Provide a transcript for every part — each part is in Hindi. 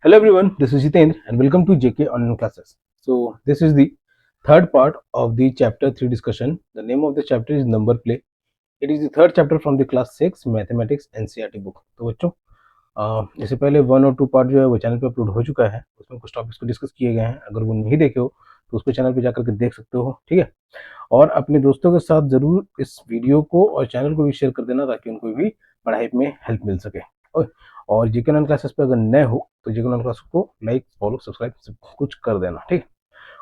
Hello everyone, this is Jitendra and welcome to JK Online Classes. So this is the third part of the chapter 3 discussion. The name of the chapter is number play. It is the third chapter from the class 6 mathematics NCERT book. तो बच्चों इससे पहले 1 और 2 पार्ट जो है वो चैनल पे अपलोड हो चुका है. उसमें कुछ टॉपिक्स को डिस्कस किए गए हैं. अगर वो नहीं देखे हो तो उसको चैनल पे जाकर के देख सकते हो. ठीक है. और अपने दोस्तों के साथ जरूर इस वीडियो को और चैनल को भी शेयर कर देना ताकि उनको भी पढ़ाई में हेल्प मिल सके. और जेके ऑनलाइन क्लासेस पे अगर नए हो तो जेके ऑनलाइन क्लासेस को लाइक फॉलो सब्सक्राइब सब कुछ कर देना. ठीक.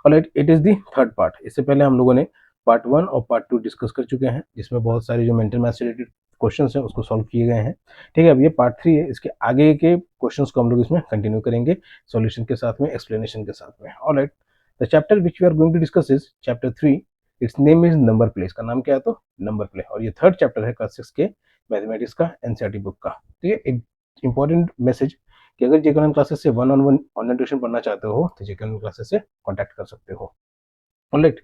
और it is the third part. इससे पहले हम लोगों ने पार्ट 1 और पार्ट 2 डिस्कस कर चुके हैं जिसमें बहुत सारे जो मेंटल मैथ्स रिलेटेड क्वेश्चंस हैं उसको सॉल्व किए गए हैं. ठीक है. अब ये पार्ट 3 है. इसके आगे के क्वेश्चंस को हम लोग इसमें कंटिन्यू करेंगे सॉल्यूशन के साथ में, एक्सप्लेनेशन के साथ में. Alright, the chapter which we are going to discuss is chapter 3. It's name is number play. इसका नाम क्या है? तो नंबर प्ले. और ये थर्ड चैप्टर है क्लास 6 के मैथमेटिक्स का एनसीईआरटी बुक का. ठीक है. एक इंपॉर्टेंट मैसेज कि अगर जेके ऑनलाइन क्लासेस से 1-on-1 ऑनलाइन ट्यूशन पढ़ना चाहते हो तो जेके ऑनलाइन क्लासेस से कांटेक्ट कर सकते हो. Alright,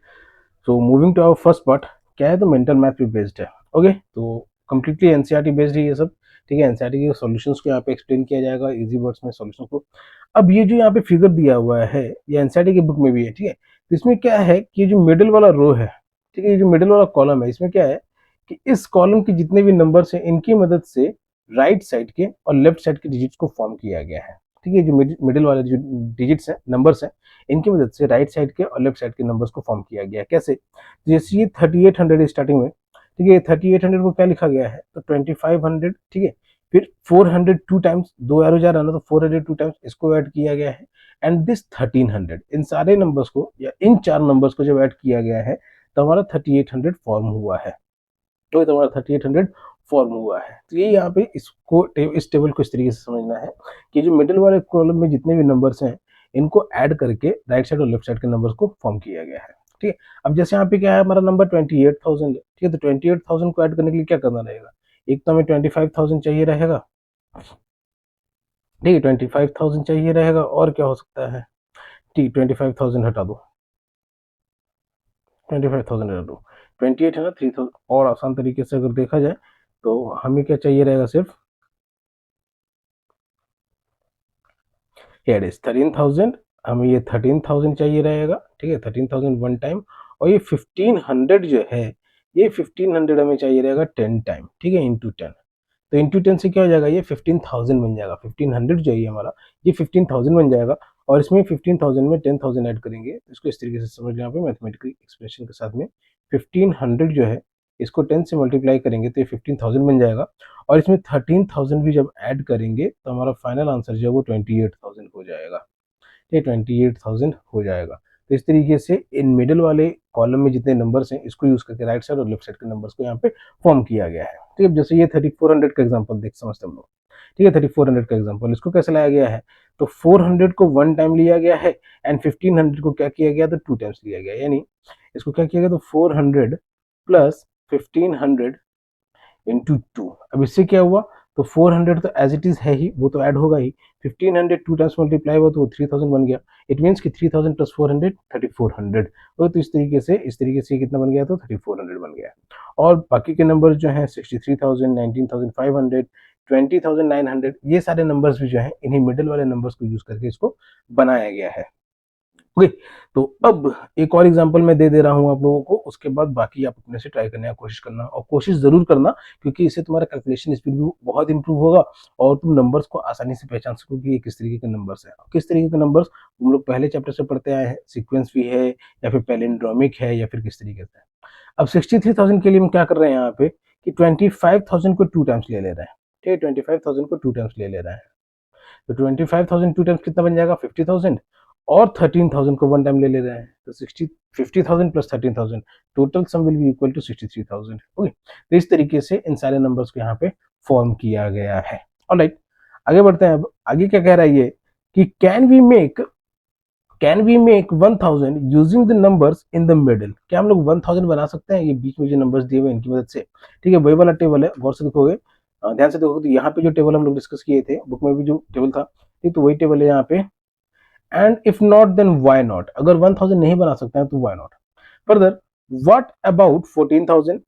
so moving to our first part. क्या है? तो मेंटल मैथ पे बेस्ड है. ओके. तो कंप्लीटली एनसीईआरटी बेस्ड है ये सब. ठीक है. एनसीईआरटी के सॉल्यूशंस को यहाँ पे एक्सप्लेन किया जाएगा इजी वर्ड्स में सॉल्यूशंस को. अब ये जो यहाँ पे फिगर दिया हुआ है ये एनसीईआरटी की बुक में भी है. ठीक है. तो इसमें क्या है कि ये जो मिडिल वाला रो है, ठीक है, ये जो मिडिल वाला कॉलम है, इसमें क्या है कि इस कॉलम के जितने भी नंबर्स हैं इनकी मदद से राइट साइड के और लेफ्ट साइड के डिजिट्स को फॉर्म किया गया है. ठीक है. जो मिडिल वाले जो डिजिट्स हैं, नंबर्स हैं, इनकी मदद से राइट साइड के और लेफ्ट साइड के नंबर्स को फॉर्म किया गया है. कैसे? जैसे ये 3800 स्टार्टिंग में. ठीक है. 3800 को क्या लिखा गया है? तो 2500. ठीक है. फिर 400 टू टाइम्स, दो एरो जा रहा है ना, तो 400 टू टाइम्स इसको ऐड किया गया है. एंड दिस 1300, इन सारे नंबर्स को या इन चार नंबर्स को जब ऐड किया गया है तो हमारा 3800 फॉर्म हुआ है. तो तुम्हारा 3800 फॉर्म हुआ है. तो ये यहाँ पे इसको इस टेबल को इस तरीके से समझना है कि जो मिडिल वाले कॉलम में जितने भी नंबर्स हैं इनको ऐड करके राइट साइड और लेफ्ट साइड के नंबर्स को फॉर्म किया गया है. ठीक है. अब जैसे यहाँ पे क्या है, हमारा नंबर 28,000 है. ठीक है. तो 28,000 को ऐड करने के लिए क्या करना रहेगा? एक तो हमें 25,000 चाहिए रहेगा. ठीक है. 25,000 चाहिए रहेगा. और क्या हो सकता है? ठीक. 25,000 हटा दो. 25,000 हटा दो. 28 है ना, 3,000. और आसान तरीके से अगर देखा जाए तो हमें क्या चाहिए रहेगा? सिर्फ इट इज 13,000. हमें ये 13,000 चाहिए रहेगा. ठीक है. 13,000 वन टाइम. और ये 1500 जो है, ये 1500 हमें चाहिए रहेगा 10 टाइम. ठीक है. इंटू 10. तो इंटू 10 से क्या हो जाएगा? ये 15,000 बन जाएगा. 1500 जो है हमारा, ये 15,000 बन जाएगा. और इसमें 15,000 में 10,000 ऐड करेंगे. इसको इस तरीके से समझ लें आप मैथमेटिकल एक्सप्रेशन के साथ में. 1500 जो है इसको 10 से मल्टीप्लाई करेंगे तो ये 15,000 बन जाएगा. और इसमें 13,000 भी जब ऐड करेंगे तो हमारा फाइनल आंसर जो है वो 28,000 हो जाएगा. ये 28,000 हो जाएगा. तो इस तरीके से इन मिडिल वाले कॉलम में जितने नंबर्स हैं इसको यूज करके राइट साइड और लेफ्ट साइड के नंबर्स को यहाँ पे फॉर्म किया गया है. ठीक है. जैसे ये 3400 का एग्जांपल देख समझते हम लोग. ठीक है. 3400 का एग्जांपल, इसको कैसे लाया गया है? तो 400 को वन टाइम लिया गया है एंड 1500 को क्या किया गया? तो टू टाइम्स लिया गया. यानी इसको क्या किया गया? तो 400 प्लस 1500 इंटू 2. अब इससे क्या हुआ? तो 400 तो एज इट इज है ही, वो तो ऐड होगा ही. 1500 टू टाइम्स मल्टीप्लाई हुआ तो वो 3000 बन गया. इट मीन्स कि 3000 प्लस 400 3400. तो इस तरीके से कितना बन गया? तो 3400 बन गया. और बाकी के नंबर जो हैं 63,000, 19,500, 20,900, ये सारे नंबर्स भी जो हैं इन्हीं मिडिल वाले नंबर्स को यूज करके इसको बनाया गया है. ओके. तो अब एक और एग्जांपल मैं दे रहा हूं आप लोगों को. उसके बाद बाकी आप अपने से ट्राई करने की कोशिश करना, और कोशिश जरूर करना क्योंकि इससे तुम्हारा कैलकुलेशन स्पीड भी बहुत इंप्रूव होगा और तुम नंबर्स को आसानी से पहचान सकोगे ये किस तरीके के नंबर्स हैं. किस तरीके के नंबर्स तुम लोग पहले चैप्टर से पढ़ते आए हैं, सीक्वेंस भी है या फिर पैलिंड्रोमिक है या फिर किस तरीके से. अब 63,000 के लिए हम क्या कर रहे हैं यहाँ पे कि 25,000 को टू टाइम्स ले ले रहे हैं. ठीक है. 25,000 को टू टाइम्स ले ले रहे हैं. तो 25,000 टू टाइम्स कितना बन जाएगा? 50,000. और 13,000 को वन टाइम ले रहे हैं तो 50,000 plus 13,000, total sum will be equal to 63,000. Okay. तो इस तरीके से इन सारे नंबर्स को यहाँ पे फॉर्म किया गया है. ऑलराइट, आगे बढ़ते हैं. अब आगे क्या कह रहा है ये कि can we make 1000 using the numbers in the middle. क्या हम लोग 1000 बना सकते हैं ये बीच में जो नंबर्स दिए हुए इनकी मदद से? ठीक है. वही वाला टेबल है, गौर से देखोगे, ध्यान से देखोगे तो यहाँ पे जो टेबल हम लोग डिस्कस किए थे बुक में भी जो टेबल था, ठीक, तो वही टेबल है यहाँ पे. And if not then why not. अगर 1000 नहीं बना सकते हैं तो why not. Further, what about 14,000,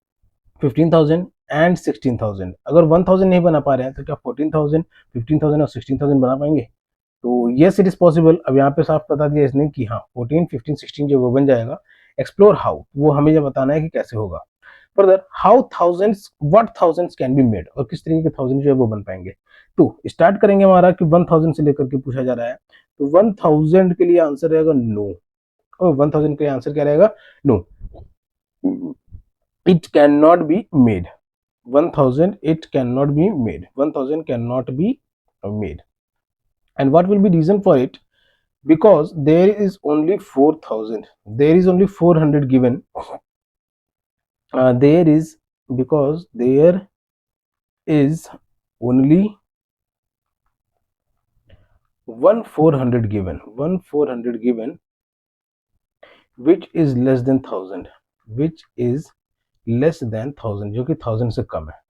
15,000 and 16,000. अगर 1000 नहीं बना पा रहे हैं तो क्या 14,000, 15,000 और 16,000 बना पाएंगे? तो येस इट इज पॉसिबल। अब यहाँ पे साफ बता दिया इसने कि हाँ 14, 15, 16 जो वो बन जाएगा। एक्सप्लोर हाउ, वो हमें ये बताना है कि कैसे होगा। Further how thousands, what thousands can be made, और किस तरीके के थाउजेंड जो है वो बन पाएंगे। तो स्टार्ट करेंगे हमारा कि 1000 से लेकर के पूछा जा रहा है, तो 1000 के लिए आंसर रहेगा नो। और 1000 के लिए आंसर क्या रहेगा? No, it can not be made. 1000 it cannot be made, 1000 cannot be made. And what will be reason for it? Because there is only 4000, there is only 400 given. There is, because there is only 400 given, 400 given, which is less than 1000, which is less than 1000, जो कि 1000 से कम है,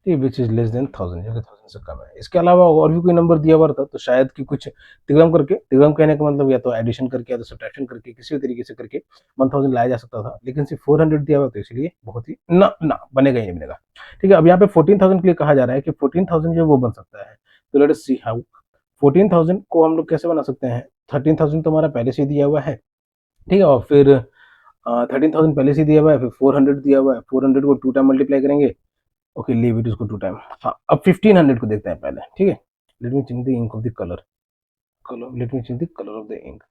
ठीक है, विच इज लेस देन 1000, जो कि 1000 से कम है। इसके अलावा और भी कोई नंबर दिया हुआ था तो शायद कि कुछ तिगड़म करके, तिगड़म कहने का मतलब या तो एडिशन करके या तो सब्ट्रैक्शन करके किसी भी तरीके से करके 1000 लाया जा सकता था, लेकिन सिर्फ 400 दिया हुआ तो इसलिए बहुत ही ना ना बनेगा ही नहीं बनेगा। ठीक है, अब यहाँ पे 14000 के लिए कहा जा रहा है कि 14000 जो वो बन सकता है। तो लेट अस सी हाउ 14000 को हम लोग कैसे बना सकते हैं। 13000 तो हमारा पहले से दिया हुआ है, ठीक है, और फिर 13000 पहले से दिया हुआ है, फिर 400 दिया हुआ है, 400 को 2 टाइम मल्टीप्लाई करेंगे। ओके, लीव इट उसको 2 टाइम। हाँ, अब 1500 को देखते हैं पहले, ठीक है। Let me change the ink of the colour, let me change the colour of the ink.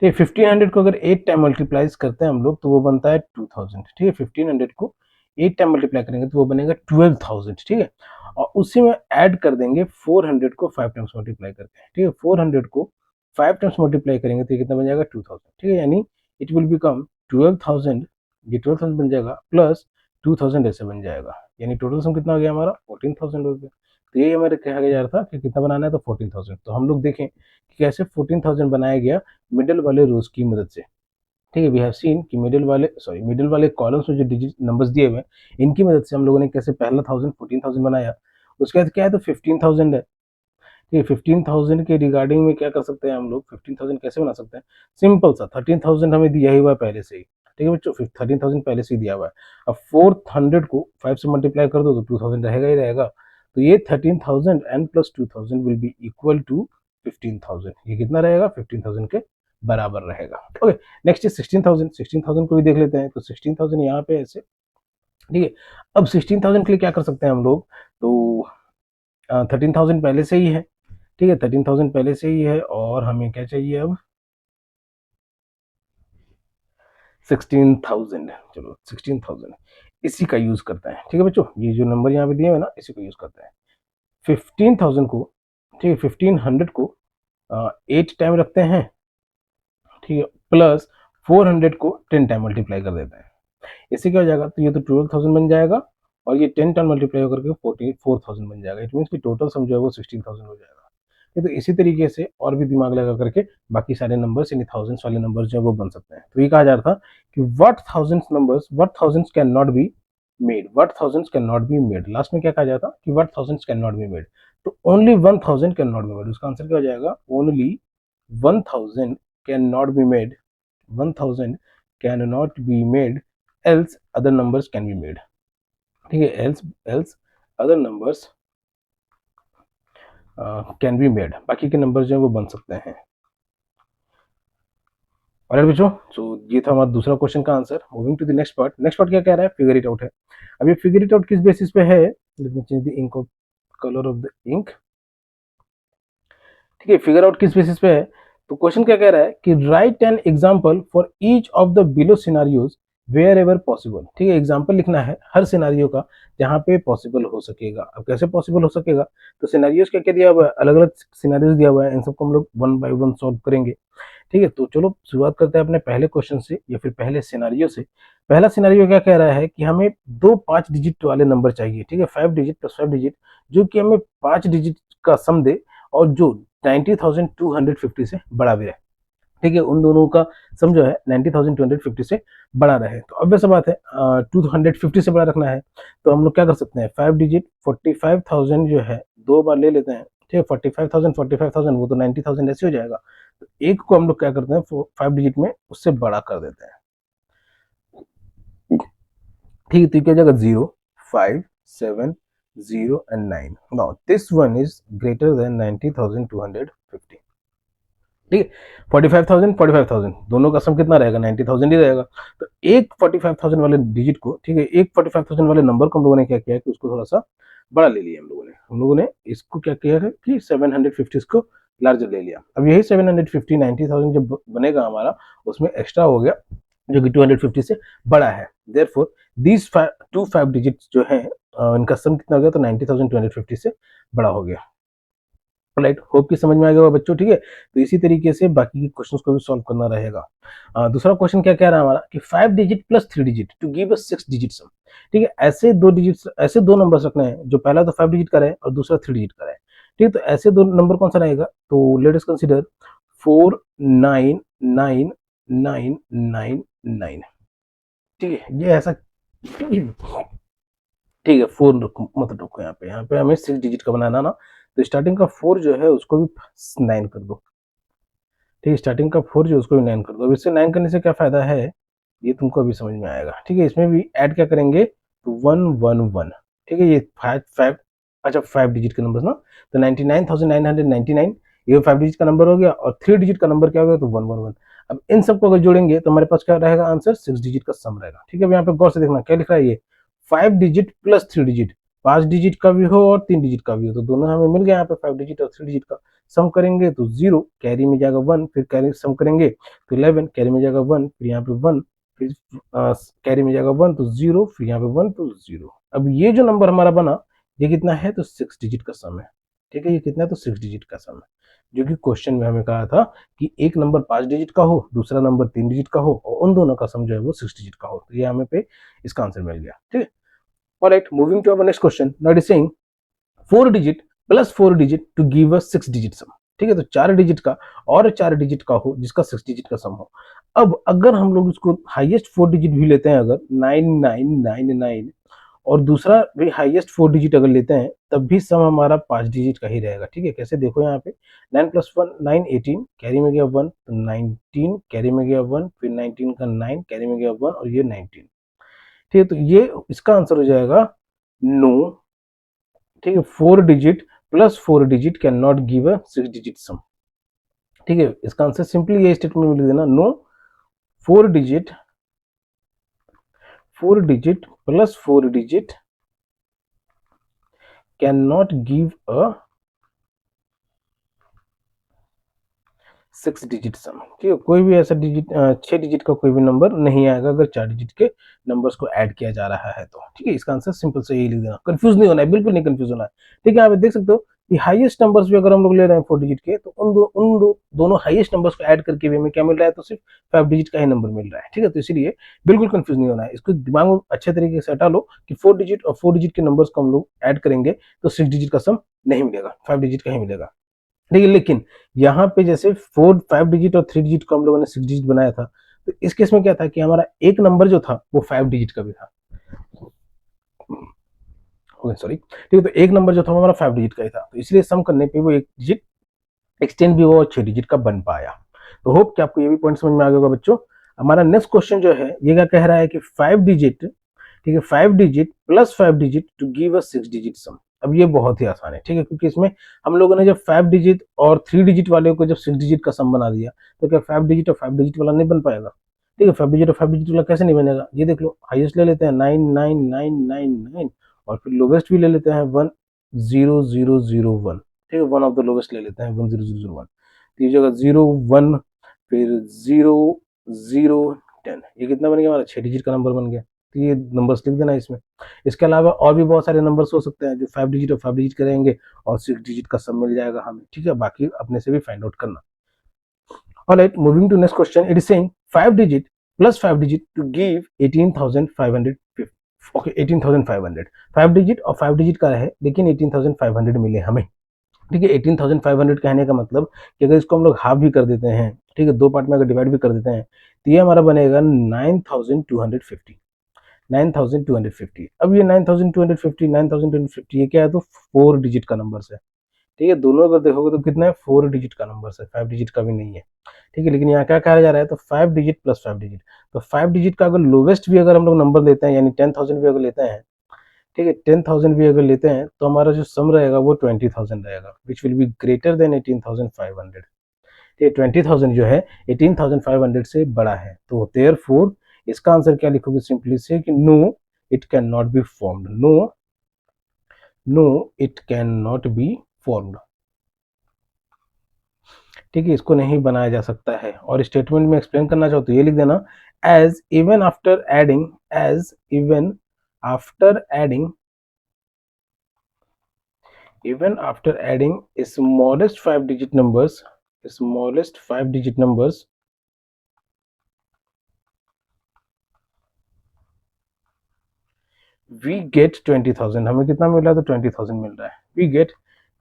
ठीक है, 1500 को अगर 8 टाइम मल्टीप्लाइज करते हैं हम लोग तो वो बनता है 2000, ठीक है। 1500 को 8 टाइम मल्टीप्लाई करेंगे तो वो बनेगा 12000, ठीक है। और उसी में ऐड कर देंगे 400 को 5 टाइम्स मल्टीप्लाई करके, ठीक है। 400 को 5 टाइम्स मल्टीप्लाई करेंगे तो ये कितना बन जाएगा 2000, ठीक है। यानी इट विल बिकम 12000, ये 12000 बन जाएगा प्लस 2000 ऐसे बन जाएगा, यानी टोटल सम कितना हो गया हमारा 14000 हो गया। तो ये हमारे कहा जा रहा था कि कितना बनाना है, तो 14000। तो हम लोग देखें कि कैसे 14000 बनाया गया मिडिल वाले रोज की मदद से, ठीक है। वी हैव सीन कि मिडिल वाले कॉलम्स में जो डिजिट नंबर्स दिए हुए हैं इनकी मदद से हम लोगों ने कैसे पहला 14000 बनाया। उसके बाद क्या है, तो 15000 है, ठीक है। 15000 के रिगार्डिंग में क्या कर सकते हैं हम लोग, 15000 कैसे बना सकते हैं। सिंपल सा, 13000 हमें दिया ही हुआ है पहले से ही, ठीक है बच्चों। 13000 पहले से ही दिया हुआ है। अब 400 को 5 से मल्टीप्लाई कर दो तो 2000 रहेगा ही रहेगा। तो ये 13000 and plus 2000 will be equal to 15000। ये कितना रहेगा, 15000 के बराबर रहेगा। Okay, next is 16000। 16000 को भी देख लेते हैं। तो 16000 यहाँ पे ऐसे, ठीक है। अब 16000 के लिए क्या कर सकते हैं हम लोग, तो 13000 पहले से ही है, ठीक है। 13000 पहले से ही है और हमें क्या चाहिए अब 16000। चलो 16000 इसी का यूज करते हैं, ठीक है बच्चों। ये जो नंबर यहाँ पे दिए हुए ना इसी को यूज करते हैं। 15000 को, ठीक है, 1500 को 8 टाइम रखते हैं, ठीक है, प्लस 400 को 10 टाइम मल्टीप्लाई कर देते हैं। इससे क्या हो जाएगा, तो ये तो 12000 बन जाएगा और ये 10 टाइम मल्टीप्लाई करके 44000 बन जाएगा। इट मीन कि टोटल सम जो है वो 16000 हो जाएगा। तो इसी तरीके से और भी दिमाग लगा करके बाकी सारे नंबर्स यानी थाउजेंड्स वाले नंबर्स जो है वो बन सकते हैं। तो ये कहा जा रहा था कि what thousands can not be made, what thousands can not be made. Last में क्या कहा जाता कि what thousands can not be made, तो only 1000 can not be made. उसका आंसर क्या हो जाएगा, only 1000 can not be made, 1000 can not be made, else other numbers can be made, ठीक है। Else other numbers can be made, बाकी के नंबर जो है वो बन सकते हैं। और बच्चों, सो ये था हमारा दूसरा क्वेश्चन का answer. Moving to the next part. Next part क्या कह रहा है, फिगर इट आउट है। अब ये फिगर इट आउट किस बेसिस पे है, let me change the ink of colour of the ink, ठीक है। फिगर आउट किस बेसिस पे है, तो क्वेश्चन क्या कह रहा है कि write an example for each of the below scenarios wherever possible, ठीक है। एग्जांपल लिखना है हर सिनेरियो का जहां पे पॉसिबल हो सकेगा। अब कैसे पॉसिबल हो सकेगा, तो सिनेरियोज क्या क्या दिया हुआ है, अलग अलग सिनेरियोज दिया हुआ है, इन सबको हम लोग वन बाय वन सॉल्व करेंगे, ठीक है। तो चलो शुरुआत करते हैं अपने पहले क्वेश्चन से या फिर पहले सिनेरियो से। पहला सिनेरियो क्या कह रहा है कि हमें दो 5 डिजिट वाले नंबर चाहिए, ठीक है, 5 डिजिट प्लस 5 डिजिट, जो कि हमें 5 डिजिट का सम दे और जो 90250 से बड़ा भी रहे, ठीक है। उन दोनों का सम जो है 90250 से बड़ा रहे। तो ऑब्वियस बात है 250 से बड़ा रखना है, तो हम लोग क्या कर सकते हैं, 5 डिजिट 45000 जो है दो बार ले लेते हैं, ठीक है। 45000 वो तो 90000 ऐसे हो जाएगा। तो एक को हम लोग क्या करते हैं 5 डिजिट में उससे बड़ा कर देते हैं, ठीक है। तो क्या हो जाएगा 057 0 and 9. Now this one is greater than 90,250. ठीक है, 45,000 दोनों का सम कितना रहेगा, 90,000 ही रहेगा। तो एक 45,000 वाले डिजिट को, ठीक है, एक 45,000 वाले नंबर को हम लोगों ने क्या किया कि उसको थोड़ा सा बड़ा ले लिया हम लोगों ने इसको क्या किया है कि 750 को लार्जर ले लिया। अब यही 750 90,000 जब बनेगा हमारा, उसमें एक्स्ट्रा हो गया जो कि 250 से बड़ा है। देयरफॉर दीज टू 5 डिजिट्स जो है इनका सम कितना हो गया, तो 90,250 से बड़ा हो गया। राइट, होप कि समझ में आ गया बच्चों। ठीक है, तो इसी तरीके से बाकी के क्वेश्चंस को भी सॉल्व करना रहेगा। दूसरा क्वेश्चन क्या कह रहा है हमारा कि 5 digit plus 3 digit to give us 6 digit sum. ठीक है, ऐसे दो डिजिट, ऐसे दो नंबर्स रखने हैं जो पहला तो 5 डिजिट का रहे और दूसरा 3 डिजिट का रहे। ठीक है, तो ऐसे दो नंबर कौन सा रहेगा, तो लेट अस कंसीडर 4 9 9 9 9 9। ठीक है, ये ऐसा ठीक है, 4 मत रखो यहाँ पे हमें 6 डिजिट का बनाना ना, तो स्टार्टिंग का 4 जो है उसको भी 9 कर दो। ठीक है, स्टार्टिंग का 4 जो उसको भी 9 कर दो। अब इससे 9 करने से क्या फायदा है, ये तुमको अभी समझ में आएगा। ठीक है, इसमें भी ऐड क्या करेंगे, तो 111। ठीक है, ये 5 अच्छा 5 डिजिट का नंबर ना, तो 99,999 ये 5 डिजिट का नंबर हो गया, और 3 डिजिट का नंबर क्या हो गया, तो 111। अब इन सबको अगर जोड़ेंगे तो हमारे पास क्या रहेगा आंसर, 6 डिजिट का सम रहेगा। ठीक है, अब यहाँ पे गौर से देखना क्या लिख रहा है, ये 5 डिजिट प्लस 3 डिजिट, 5 डिजिट का भी हो और 3 डिजिट का भी हो, तो दोनों हमें मिल गया यहाँ पे 5 डिजिट और 3 डिजिट का। सम करेंगे तो 0 कैरी में जाएगा 1, फिर कैरी सम करेंगे तो 11 कैरी में जाएगा 1, फिर यहाँ पे 1, फिर कैरी में जाएगा 1 तो 0, फिर यहाँ पे 1 तो 0। अब ये जो नंबर हमारा बना ये कितना है, तो 6 डिजिट का सम है। ठीक है, ये कितना है, तो 6 डिजिट का सम है, जो कि क्वेश्चन में हमें कहा था कि एक नंबर 5 डिजिट का हो, दूसरा नंबर 3 डिजिट का हो, और उन दोनों का सम जो है वो 6 डिजिट का हो। तो ये हमें पे इसका आंसर मिल गया। ठीक है, alright, moving to our next question. Now it is saying 4 digit plus 4 digit to give us 6 digit sum. ठीक है, तो 4 डिजिट का और 4 डिजिट का हो जिसका 6 डिजिट का सम हो। अब अगर हम लोग इसको हाईएस्ट 4 डिजिट भी लेते हैं, अगर 9999 और दूसरा भी हाईएस्ट 4 डिजिट अगर लेते हैं, तब भी सम हमारा 5 डिजिट का ही रहेगा। ठीक है, कैसे देखो यहाँ पे 9 प्लस 1 9 18 कैरी में गया 1, तो 19 कैरी में गया 1, फिर 19 का 9 कैरी में गया 1 और ये 19। ठीक है, तो ये इसका आंसर हो जाएगा नो। ठीक है, 4 digit plus 4 digit can not give a 6 digit sum. ठीक है, इसका आंसर सिंपली ये स्टेटमेंट में लिख देना, no 4 digit plus 4 digit can not give a 6 digit sum. ठीक है, कोई भी ऐसा डिजिट 6 डिजिट का कोई भी नंबर नहीं आएगा अगर 4 डिजिट के नंबर्स को ऐड किया जा रहा है तो। ठीक है, इसका आंसर सिंपल से यही लिख देना, कंफ्यूज नहीं होना है, बिल्कुल नहीं कंफ्यूज होना है। ठीक है, यहाँ पे देख सकते हो कि हाईएस्ट नंबर्स भी अगर हम लोग ले रहे हैं 4 डिजिट के, तो दोनों हाईएस्ट नंबर्स को ऐड करके भी हमें क्या मिल रहा है, तो सिर्फ 5 डिजिट का ही नंबर मिल रहा है। ठीक है, तो इसीलिए बिल्कुल कंफ्यूज नहीं होना है, इसको दिमाग में अच्छे तरीके से हटा लो कि 4 डिजिट और 4 डिजिट के नंबर्स को हम लोग ऐड करेंगे तो 6 डिजिट का सम नहीं मिलेगा, 5 डिजिट का ही मिलेगा। ठीक है, लेकिन यहाँ पे जैसे 4 5 डिजिट और 3 डिजिट को हम लोगों ने 6 डिजिट बनाया था, तो इस केस में क्या था कि हमारा एक नंबर जो था वो 5 डिजिट का भी था। सॉरी, ठीक है, तो एक नंबर जो था वो हमारा 5 डिजिट का ही था, तो इसलिए सम करने पे वो एक डिजिट एक्सटेंड भी हुआ और 6 डिजिट का बन पाया। तो होप कि आपको ये भी पॉइंट समझ में आ गया होगा बच्चों। हमारा नेक्स्ट क्वेश्चन जो है ये क्या कह रहा है कि 5 डिजिट, ठीक है, 5 digit plus 5 digit to give us 6 digit sum. अब ये बहुत ही आसान है। ठीक है, क्योंकि इसमें हम लोगों ने जब 5 डिजिट और 3 डिजिट वाले को जब 6 डिजिट का सम बना दिया, तो क्या 5 डिजिट और 5 डिजिट वाला नहीं बन पाएगा। ठीक है, 5 डिजिट और 5 डिजिट वाला कैसे नहीं बनेगा, ये देख लो, हाईएस्ट ले लेते हैं 99999 और फिर लोवेस्ट भी ले लेते हैं 10001। ठीक है, वन ऑफ द लोवेस्ट ले लेते हैं 10001। तो ये जगह 01, फिर 0010, ये कितना बन गया हमारा, 6 डिजिट का नंबर बन गया। तो ये नंबर्स लिख देना इसमें। इसके अलावा और भी बहुत सारे नंबर्स हो सकते हैं जो 5 डिजिट और 5 डिजिट के रहेंगे और 6 डिजिट का सम मिल जाएगा हमें। ठीक है, बाकी अपने से भी फाइंड आउट करना। Alright, moving to next question, it is saying 5 digit plus 5 digit to give 18,500। Okay, 18,500 5 digit और 5 डिजिट का है, लेकिन 18,500 मिले हमें। ठीक है, 18,500 कहने का मतलब कि अगर इसको हम लोग हाफ भी कर देते हैं, ठीक है, दो पार्ट में अगर डिवाइड भी कर देते हैं, तो ये हमारा बनेगा 9,250। 9,250। अब ये 9,250 9,250 ये क्या है, तो 4 डिजिट का नंबर है। ठीक है, दोनों अगर देखोगे तो कितना है, 4 डिजिट का नंबर है, 5 डिजिट का भी नहीं है। ठीक है, लेकिन यहाँ क्या कहा जा रहा है, तो 5 डिजिट प्लस 5 डिजिट, तो 5 डिजिट का अगर लोवेस्ट भी अगर हम लोग नंबर लेते हैं, यानी 10,000 भी अगर लेते हैं, ठीक है 10,000 भी अगर लेते हैं तो हमारा जो सम रहेगा वो 20,000 रहेगा which will be greater than 18,500। ये 20,000 जो है 18,500 से बड़ा है, तो देयरफॉर इसका आंसर क्या लिखोगे सिंपली से कि no it can not be formed, no it can not be formed. ठीक है इसको नहीं बनाया जा सकता है। और स्टेटमेंट में एक्सप्लेन करना चाहो तो ये लिख देना as even after adding, as even after adding, even after adding smallest 5-digit numbers, smallest 5-digit numbers, we get 20,000। हमें कितना मिल रहा है तो 20,000 मिल रहा है, we get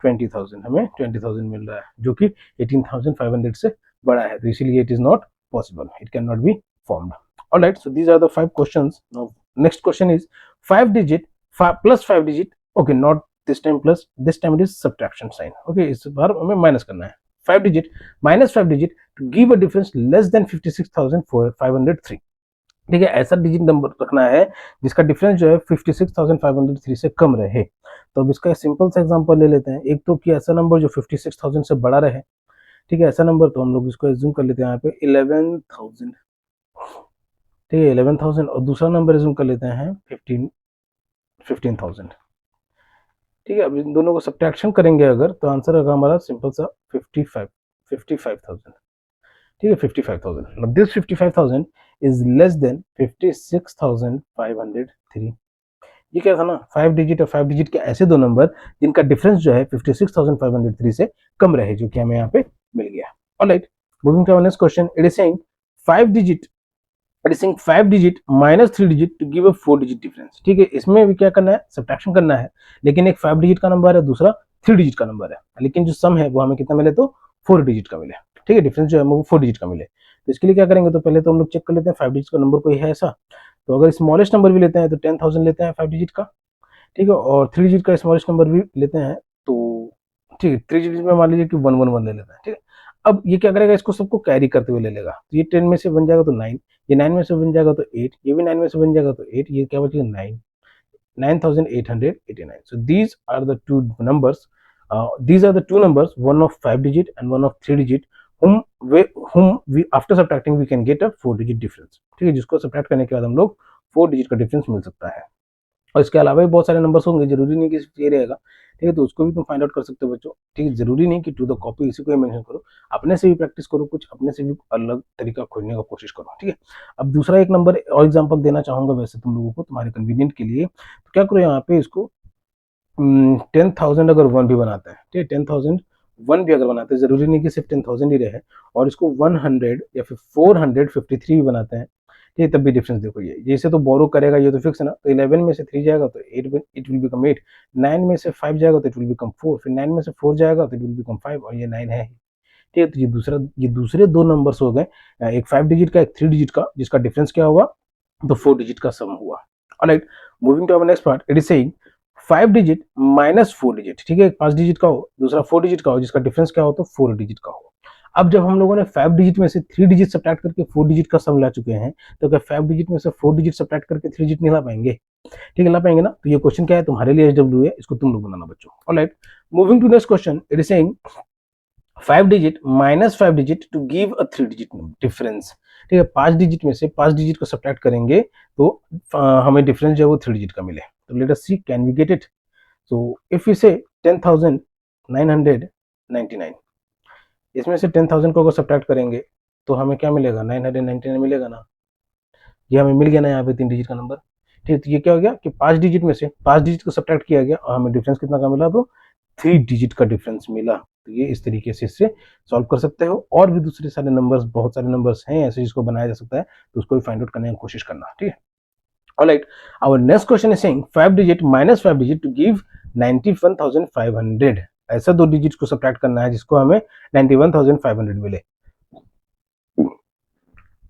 20,000, हमें 20,000 मिल रहा है जो कि 18,500 से बड़ा है, तो इसीलिए it is not possible, it cannot be formed। Alright, so these are the 5 questions। Now next question is 5 digit 5 plus 5 digit, okay not this time plus, this time it is subtraction sign, okay इस बार हमें माइनस करना है 5 digit minus 5 digit to give a difference less than 56,503। ठीक है ऐसा डिजिट नंबर रखना है जिसका डिफरेंस जो है 56,503 से कम रहे। तो अब इसका सिंपल सा एग्जांपल ले लेते हैं, एक तो कि ऐसा नंबर जो 56,000 से बड़ा रहे, ठीक है ऐसा नंबर, तो हम लोग इसको एज्यूम कर लेते हैं यहाँ पे 11,000, ठीक है 11,000, और दूसरा नंबर एज्यूम कर लेते हैं 15,000। ठीक है अब इन दोनों को सब्ट्रैक्शन करेंगे अगर तो आंसर होगा हमारा सिंपल सा 55,000। ठीक है 55,000। This 55,000 is less than 56,503। ये क्या था ना 5 डिजिट और 5 डिजिट के ऐसे दो नंबर जिनका डिफरेंस जो है 56,503 से कम रहे, जो कि हमें यहाँ पे मिल गया। Alright, moving to our next question. It is saying 5 digit, it is saying 5 digit minus 3 digit to give a 4 digit difference. ठीक है इसमें भी क्या करना है सब्ट्रैक्शन करना है, लेकिन एक 5 डिजिट का नंबर है दूसरा 3 डिजिट का नंबर है, लेकिन जो सम है वो हमें कितना मिले तो 4 डिजिट का मिले। ठीक है डिफरेंस जो है वो 4 डिजिट का मिले, तो इसके लिए क्या करेंगे तो पहले तो हम लोग चेक कर लेते हैं 5 डिजिट का नंबर कोई है ऐसा, तो अगर स्मॉलेस्ट नंबर भी लेते हैं तो 10,000 लेते हैं 5 डिजिट का, ठीक है और 3 डिजिट का स्मॉलेस्ट नंबर भी लेते हैं तो ठीक है 3 डिजिट में मान लीजिए कि 111 ले लेते हैं। ठीक है अब ये क्या करेगा इसको सबको कैरी करते हुए ले लेगा, तो ये 10 में से बन जाएगा तो 9, ये 9 में से बन जाएगा तो 8, ये भी 9 में से बन जाएगा तो 8, ये क्या बचेगा 9, 9,889। So these are the two numbers, these are the two numbers, one of 5 digit and one of 3 digit, whom we after subtracting we can get a 4 digit difference। ठीक है जिसको सब्ट्रैक्ट करने के बाद हम लोग 4 डिजिट का डिफरेंस मिल सकता है। और इसके अलावा भी बहुत सारे नंबर्स होंगे, जरूरी नहीं कि सिर्फ ये रहेगा। ठीक है तो उसको भी तुम फाइंड आउट कर सकते हो बच्चों। ठीक है जरूरी नहीं कि टू द कॉपी इसी को ही मेंशन करो, अपने से भी प्रैक्टिस करो, कुछ अपने से भी अलग तरीका खोजने का कोशिश करो। ठीक है अब दूसरा एक नंबर और एग्जांपल देना चाहूंगा वैसे तुम लोगों को तुम्हारे कन्वीनियंट के लिए, तो क्या करो यहाँ पे इसको 10,000 अगर 1 भी बनाते हैं, ठीक है 10,000 1 भी अगर बनाते हैं, जरूरी नहीं कि सिर्फ 10,000 ही रहे, और इसको 100 या फिर 453 भी बनाते हैं, ठीक है तब भी डिफरेंस देखो ये जैसे तो बोरो करेगा ये तो फिक्स है ना, तो 11 में से 3 जाएगा तो 8 इट विल बिकम 8, 9 में से 5 जाएगा तो इट विल बिकम 4, फिर 9 में से 4 जाएगा तो इट विल बिकम 5, और ये 9 है ही। ठीक है तो ये दूसरे दो नंबर्स हो गए, एक 5 डिजिट का एक 3 डिजिट का, जिसका डिफरेंस क्या हुआ तो 4 डिजिट का सम हुआ। Alright moving to our next part. It is saying 5 digit minus 4 digit, ठीक है एक 5 डिजिट का हो दूसरा 4 डिजिट का हो, जिसका डिफरेंस क्या हो तो 4 डिजिट का हो। अब जब हम लोगों ने 5 डिजिट में से 3 डिजिट सब्ट्रैक्ट करके 4 डिजिट का सम ला चुके हैं, तो क्या 5 डिजिट में से 4 डिजिट सब्ट्रैक्ट करके 3 डिजिट नहीं ला पाएंगे? ठीक है ला पाएंगे ना, तो ये क्वेश्चन क्या है तुम्हारे लिए एसडब्ल्यू है, इसको तुम लोग बनाना बच्चों। Alright moving to next question. It is saying 5 digit minus 5 digit to give a 3 digit difference. ठीक है 5 डिजिट में से 5 डिजिट को सब्ट्रैक्ट करेंगे तो हमें डिफरेंस जो है वो 3 डिजिट का मिले, तो let us see can we get it. So if we say 10,999, इसमें से 10,000 को अगर सब्ट्रैक्ट करेंगे तो हमें क्या मिलेगा 999 मिलेगा ना, ये हमें मिल गया ना यहाँ पे 3 डिजिट का नंबर। ठीक है तो ये क्या हो गया कि 5 डिजिट में से 5 डिजिट को सब्ट्रैक्ट किया गया और हमें डिफरेंस कितना का मिला तो 3 डिजिट का डिफरेंस मिला। तो ये इस तरीके से इससे सॉल्व कर सकते हो, और भी दूसरे सारे नंबर्स बहुत सारे नंबर्स हैं ऐसे जिसको बनाया जा सकता है, तो उसको भी फाइंड आउट करने की कोशिश करना। ठीक है alright our next question is saying 5 digit minus 5 digit to give 91,500। ऐसा दो डिजिट को सब्ट्रैक्ट करना है जिसको हमें 91,500 मिले।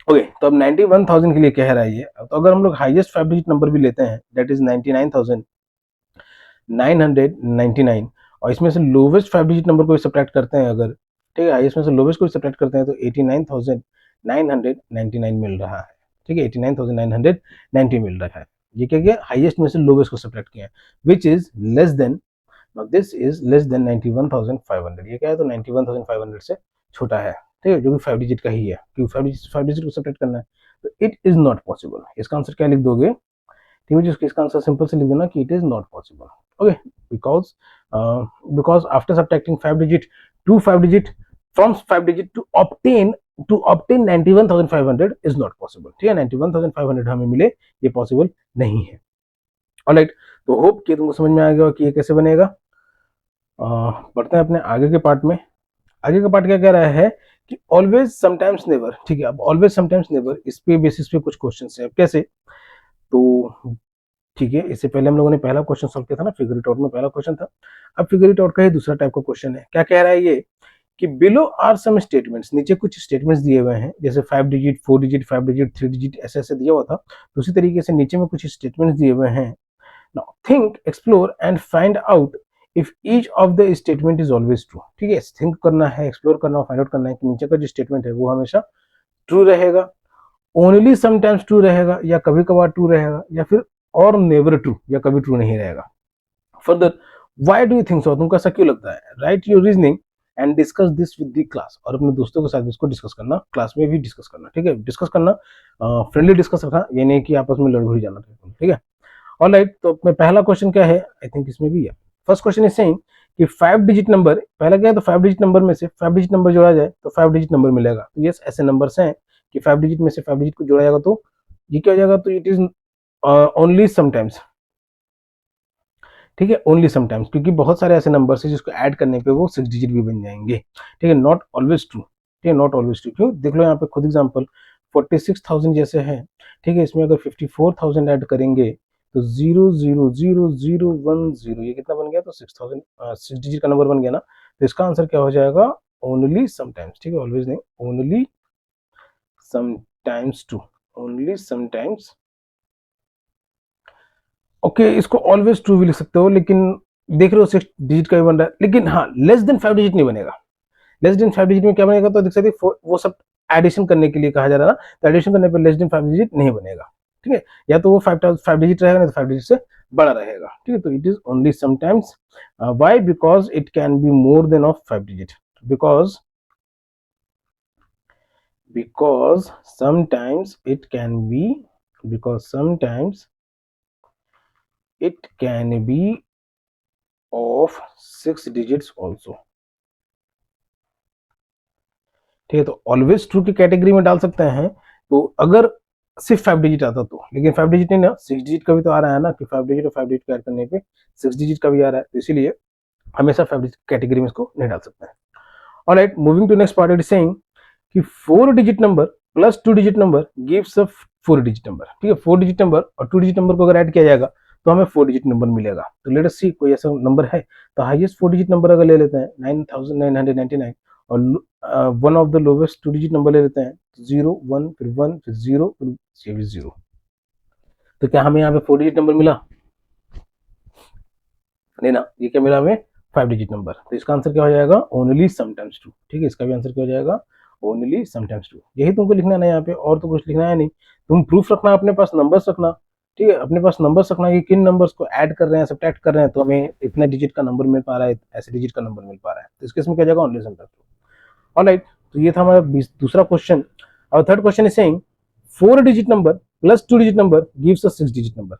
ओके तो अब 91,000 के लिए कह रहा है ये, तो अगर हम लोग हाईएस्ट 5 डिजिट नंबर भी लेते हैं दैट इज 99,999, और इसमें से लोवेस्ट 5 डिजिट नंबर को सब्ट्रैक्ट करते हैं अगर, ठीक है हाईएस्ट में से लोवेस्ट को सब्ट्रैक्ट करते हैं तो 89,999 मिल रहा है। ठीक है 89,990 मिल रहा है, ये क्या किया, हाईएस्ट में से लोवेस्ट को सब्ट्रैक्ट किया, which is less than, now this is less than 91,500, ये क्या है, तो 91,500 से छोटा है, ठीक है, जो कि 5 डिजिट का ही है, क्योंकि 5 डिजिट को सब्ट्रैक्ट करना है, तो इट इज नॉट पॉसिबल। इसका आंसर क्या लिख दोगे, ठीक है, इसका आंसर सिंपल से लिख देना कि it is not possible, okay, because because after subtracting 5 digit to 5 digit from 5 digit to obtain 91,500 is not possible, ठीक है, 91,500 हमें मिले, ये पॉसिबल नहीं है। ऑलराइट, तो होप कि तुमको समझ में आ गया कि ये कैसे बनेगा। बढ़ते हैं अपने आगे के पार्ट में। आगे का पार्ट क्या कह रहा है कि ऑलवेज समटाइम्स नेवर, ठीक है, अब ऑलवेज समटाइम्स नेवर इस पे बेसिस पे कुछ क्वेश्चन है, अब कैसे, तो ठीक है, इससे पहले हम लोगों ने पहला क्वेश्चन सॉल्व किया था ना, फिगर इट आउट में पहला क्वेश्चन था, अब फिगर इट आउट का ही दूसरा टाइप का क्वेश्चन है। क्या कह रहा है ये कि बिलो आर सम स्टेटमेंट्स, नीचे कुछ स्टेटमेंट्स दिए हुए हैं, जैसे 5 डिजिट 4 डिजिट 5 डिजिट 3 डिजिट ऐसे ऐसे दिया हुआ था, तो उसी तरीके से नीचे में कुछ स्टेटमेंट्स दिए हुए हैं। Now think, explore and find out if each of the statement is always true, ठीक है, थिंक करना है, एक्सप्लोर करना, फाइंड आउट करना है कि नीचे का जो स्टेटमेंट है वो हमेशा ट्रू रहेगा, ओनली समटाइम्स ट्रू रहेगा, या कभी कभार ट्रू रहेगा, या फिर और नेवर ट्रू, या कभी ट्रू नहीं रहेगा। Further, why do you think so, तुमको ऐसा क्यों लगता है, right your reasoning and discuss this with the class, और अपने दोस्तों के साथ भी इसको डिस्कस करना, क्लास में भी डिस्कस करना, ठीक है, डिस्कस करना, फ्रेंडली डिस्कस रखना, ये नहीं कि आपस में लड़ घुड़ जाना, ठीक है। ऑलराइट, तो अपने पहला क्वेश्चन क्या है, आई थिंक इसमें भी है, फर्स्ट क्वेश्चन इज सेइंग कि 5 डिजिट नंबर, पहला क्या है, तो 5 डिजिट नंबर में से 5 डिजिट नंबर जोड़ा जाए तो 5 डिजिट नंबर मिलेगा, तो यस ऐसे नंबर्स हैं कि 5 डिजिट में से 5 डिजिट को जोड़ा जाएगा तो ये क्या हो जाएगा, तो इट इज ओनली समटाइम्स, ठीक है, ओनली समटाइम्स, क्योंकि बहुत सारे ऐसे नंबर्स हैं जिसको ऐड करने पे वो 6 डिजिट भी बन जाएंगे, ठीक है, नॉट ऑलवेज ट्रू, ठीक है, नॉट ऑलवेज ट्रू, क्यों, देख लो यहाँ पे खुद एग्जांपल 46,000 जैसे है, ठीक है, इसमें अगर 54,000 ऐड करेंगे तो 0000010, ये कितना बन गया, तो 6,000, 6 डिजिट का नंबर बन गया ना, तो इसका आंसर क्या हो जाएगा, ओनली समटाइम्स, ठीक है, ऑलवेज नहीं, only sometimes true, only sometimes, okay, इसको ऑलवेज ट्रू भी लिख सकते हो, लेकिन देख रहे हो 6 डिजिट का भी बन रहा है, लेकिन हाँ लेस देन 5 डिजिट नहीं बनेगा, लेस देन 5 डिजिट में क्या बनेगा, तो देख सकते वो सब एडिशन करने के लिए कहा जा रहा है ना, तो एडिशन करने पर लेस देन 5 डिजिट नहीं बनेगा, ठीक है, या तो वो 5 डिजिट रहेगा, नहीं तो 5 डिजिट से बड़ा रहेगा, ठीक है, तो it is only sometimes, why, because it can be more than of 5 digit, because sometimes it can be, because sometimes it can be of 6 digits also, ठीक है, तो ऑलवेज ट्रू की कैटेगरी में डाल सकते हैं, तो अगर सिर्फ 5 डिजिट आता तो, लेकिन 5 डिजिट नहीं ना, 6 डिजिट का भी तो आ रहा है ना, कि 5 डिजिट और 5 डिजिट को ऐड करने पे 6 डिजिट का भी आ रहा है, तो इसीलिए हमेशा 5 डिजिट कैटेगरी में इसको नहीं डाल सकते हैं। Alright, moving to next part, it is saying कि 4 digit number plus 2 digit number gives a 4 digit number, ठीक है, 4 डिजिट नंबर और 2 डिजिट नंबर को अगर ऐड किया जाएगा तो हमें 4 डिजिट नंबर मिलेगा, तो लेट अस सी कोई ऐसा नंबर है, तो हाईएस्ट 4 डिजिट नंबर अगर ले लेते हैं 9,999, और one of the lowest 2 digit number ले लेते हैं 0 1 फिर 1 फिर 0 फिर 0, तो क्या हमें यहाँ पे 4 डिजिट नंबर मिला, नहीं ना, ये क्या मिला हमें, 5 डिजिट नंबर, तो इसका आंसर क्या हो जाएगा, ओनली समटाइम्स ट्रू, ठीक है, इसका भी आंसर क्या हो जाएगा, ओनली समटाइम्स ट्रू, यही तुमको लिखना है ना यहाँ पे, और तो कुछ लिखना है नहीं, तुम प्रूफ रखना अपने पास, नंबर्स रखना, ठीक है, अपने पास नंबर्स रखना कि किन नंबर्स को ऐड कर रहे हैं, सब्ट्रैक्ट कर रहे हैं, तो हमें इतना डिजिट का नंबर मिल पा रहा है, ऐसे डिजिट का नंबर मिल पा रहा है, तो इसके इसमें क्या जाएगा, ओनली समटाइम्स ट्रू। ऑलराइट, तो ये था हमारा दूसरा क्वेश्चन, और third question is saying 4 digit number plus 2 digit number gives a 6 digit number,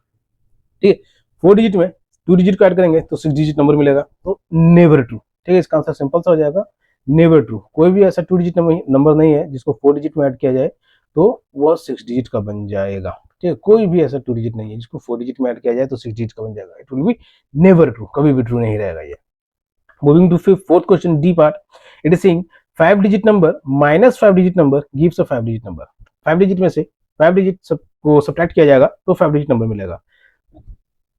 ठीक है, 4 डिजिट में 2 डिजिट को ऐड करेंगे तो 6 डिजिट नंबर मिलेगा, तो नेवर ट्रू, ठीक है, इसका आंसर सिंपल सा हो जाएगा, नेवर ट्रू, कोई भी ऐसा 2 डिजिट नंबर नहीं है जिसको 4 डिजिट में ऐड किया जाए तो वह 6 डिजिट का बन जाएगा, ठीक है, कोई भी ऐसा 2 डिजिट नहीं है जिसको 4 डिजिट में ऐड किया जाए तो 6 डिजिट का बन जाएगा, it will be never true, कभी भी ट्रू नहीं रहेगा ये। Moving to fourth question, D part, it is saying 5 digit number minus 5 digit number gives a 5 digit number, 5 digit में से 5 डिजिट को सब्ट्रैक्ट किया जाएगा तो 5 डिजिट नंबर मिलेगा,